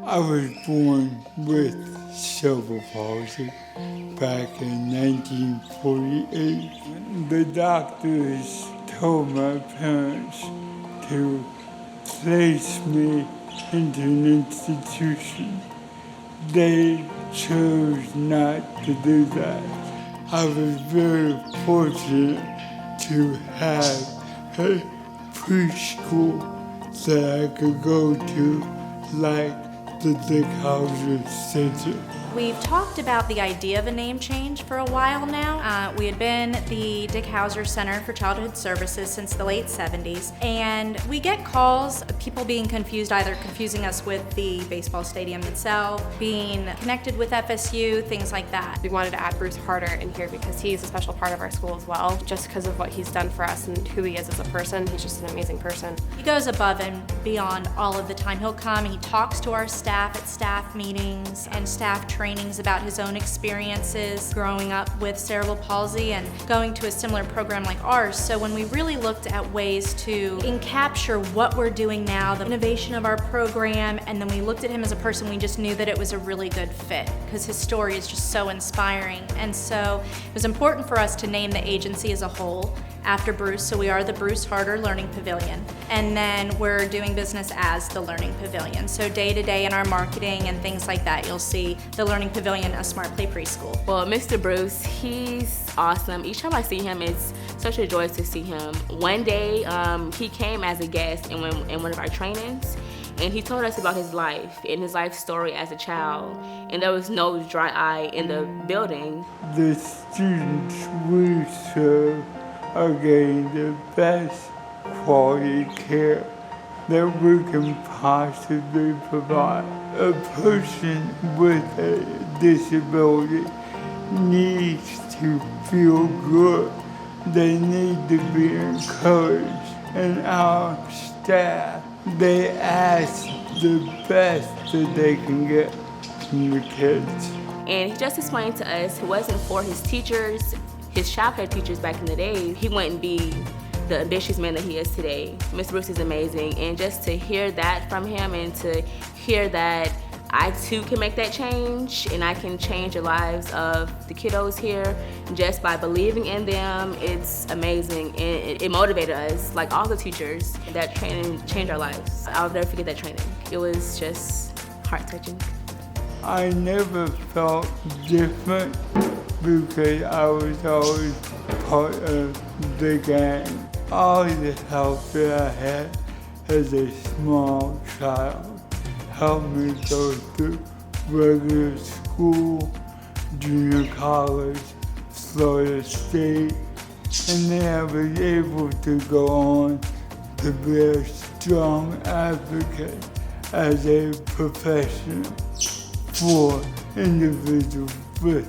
I was born with cerebral palsy back in 1948. The doctors told my parents to place me into an institution. They chose not to do that. I was very fortunate to have a preschool that I could go to, like the Dick Hauser Center. We've talked about the idea of a name change for a while now. We had been the Dick Hauser Center for Childhood Services since the late 70s, and we get calls of people being confused, either confusing us with the baseball stadium itself, being connected with FSU, things like that. We wanted to add Bruce Harter in here because he's a special part of our school as well, just because of what he's done for us and who he is as a person. He's just an amazing person. He goes above and beyond all of the time. He'll come and he talks to our staff at staff meetings and staff trainings about his own experiences growing up with cerebral palsy and going to a similar program like ours. So when we really looked at ways to encapture what we're doing now, the innovation of our program, and then we looked at him as a person, we just knew that it was a really good fit because his story is just so inspiring. And so it was important for us to name the agency as a whole after Bruce, so we are the Bruce Harter Learning Pavilion. And then we're doing business as the Learning Pavilion. So day to day in our marketing and things like that, you'll see the Learning Pavilion, a Smart Play Preschool. Well, Mr. Bruce, he's awesome. Each time I see him, it's such a joy to see him. One day, he came as a guest in one of our trainings, and he told us about his life and his life story as a child. And there was no dry eye in the building. The students we serve are getting the best quality care that we can possibly provide. A person with a disability needs to feel good. They need to be encouraged. And our staff, they ask the best that they can get from the kids. And he just explained to us it wasn't for his teachers, his childcare teachers back in the day, he wouldn't be the ambitious man that he is today. Mr. Bruce is amazing, and just to hear that from him and to hear that I too can make that change and I can change the lives of the kiddos here just by believing in them, it's amazing. And it motivated us, like all the teachers. That training changed our lives. I'll never forget that training. It was just heart-touching. I never felt different because I was always part of the gang. All the help that I had as a small child helped me go through regular school, junior college, Florida State, and then I was able to go on to be a strong advocate as a professional for individuals with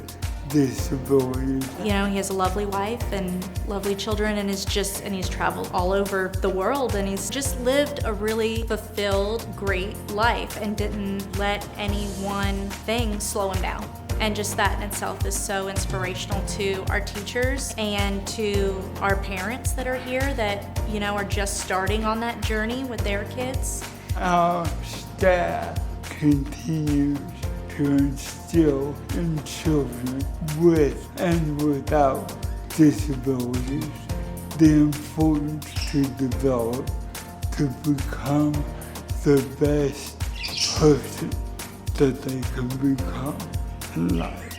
disabilities. You know, he has a lovely wife and lovely children, and he's traveled all over the world, and he's just lived a really fulfilled, great life and didn't let any one thing slow him down. And just that in itself is so inspirational to our teachers and to our parents that are here that, you know, are just starting on that journey with their kids. Our staff continues to instill in children with and without disabilities the importance to develop to become the best person that they can become in life.